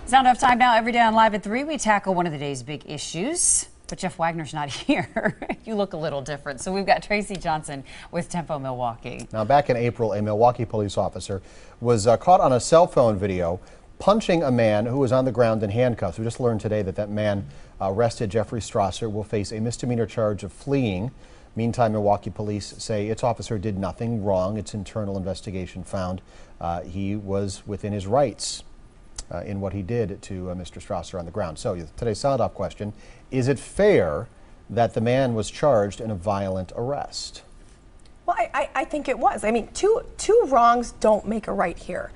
It's not enough time now. Every day on Live at 3, we tackle one of the day's big issues. But Jeff Wagner's not here. You look a little different. So we've got Tracy Johnson with Tempo Milwaukee. Now, back in April, a Milwaukee police officer was caught on a cell phone video punching a man who was on the ground in handcuffs. We just learned today that that man arrested, Jeffrey Strasser, will face a misdemeanor charge of fleeing. Meantime, Milwaukee police say its officer did nothing wrong. Its internal investigation found he was within his rights in what he did to Mr. Strasser on the ground. So today's sound-off question, is it fair that the man was charged in a violent arrest? Well, I think it was. I mean, two wrongs don't make a right here.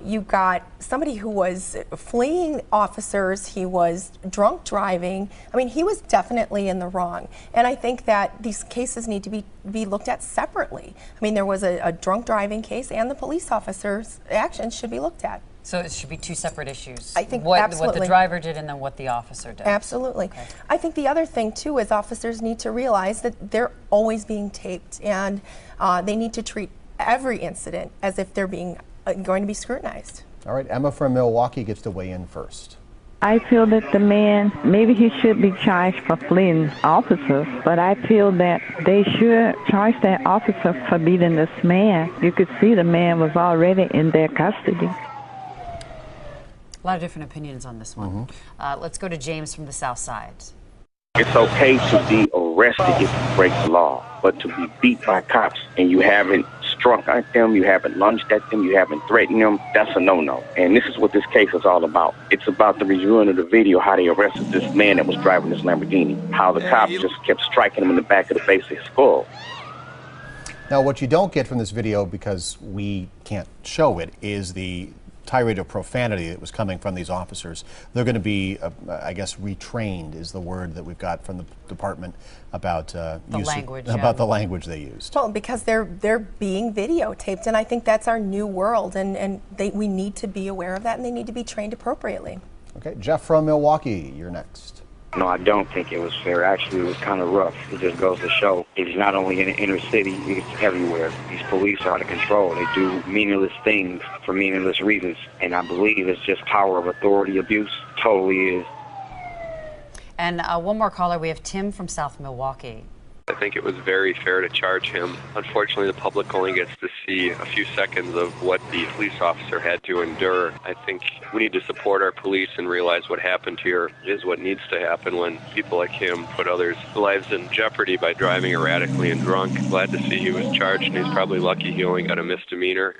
You've got somebody who was fleeing officers. He was drunk driving. I mean, he was definitely in the wrong. And I think that these cases need to be looked at separately. I mean, there was a drunk driving case, and the police officer's actions should be looked at. So it should be two separate issues. I think what the driver did and then what the officer did. Absolutely. Okay. I think the other thing too is officers need to realize that they're always being taped, and they need to treat every incident as if they're going to be scrutinized. All right, Emma from Milwaukee gets to weigh in first. I feel that the man, maybe he should be charged for fleeing officers, but I feel that they should charge that officer for beating this man. You could see the man was already in their custody. A lot of different opinions on this one. Let's go to James from the South Side. It's okay to be arrested if you break the law, but to be beat by cops and you haven't struck at them, you haven't lunged at them, you haven't threatened them, that's a no-no. And this is what this case is all about. It's about the reviewing of the video, how they arrested this man that was driving this Lamborghini, how the cops just kept striking him in the back of the base of his skull. Now, what you don't get from this video, because we can't show it, is the tirade of profanity that was coming from these officers. They're going to be, I guess, retrained is the word that we've got from the department about the language they used. Well, because they're being videotaped, and I think that's our new world, and we need to be aware of that, and they need to be trained appropriately. Okay, Jeff from Milwaukee, you're next. No, I don't think it was fair. Actually, it was kind of rough. It just goes to show it's not only in the inner city, it's everywhere. These police are out of control. They do meaningless things for meaningless reasons. And I believe it's just power of authority abuse. Totally is. And one more caller. We have Tim from South Milwaukee. I think it was very fair to charge him. Unfortunately, the public only gets to see a few seconds of what the police officer had to endure. I think we need to support our police and realize what happened here is what needs to happen when people like him put others' lives in jeopardy by driving erratically and drunk. Glad to see he was charged, and he's probably lucky he only got a misdemeanor.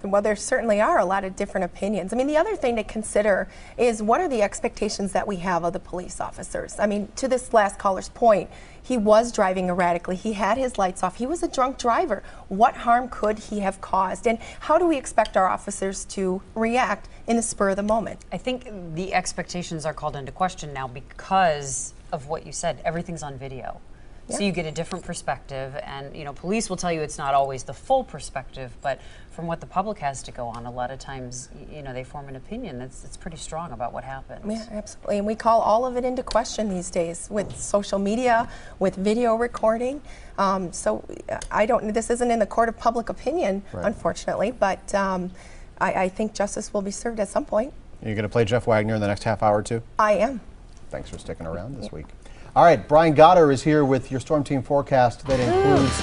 Well, there certainly are a lot of different opinions. I mean, the other thing to consider is what are the expectations that we have of the police officers? I mean, to this last caller's point, he was driving erratically. He had his lights off. He was a drunk driver. What harm could he have caused? And how do we expect our officers to react in the spur of the moment? I think the expectations are called into question now because of what you said. Everything's on video. So you get a different perspective, and police will tell you it's not always the full perspective, but from what the public has to go on, a lot of times, they form an opinion that's pretty strong about what happened. Yeah, absolutely, and we call all of it into question these days with social media, with video recording. So this isn't in the court of public opinion, unfortunately, but I think justice will be served at some point. You're going to play Jeff Wagner in the next half hour, too? I am. Thanks for sticking around this week. All right, Brian Goddard is here with your Storm Team forecast that includes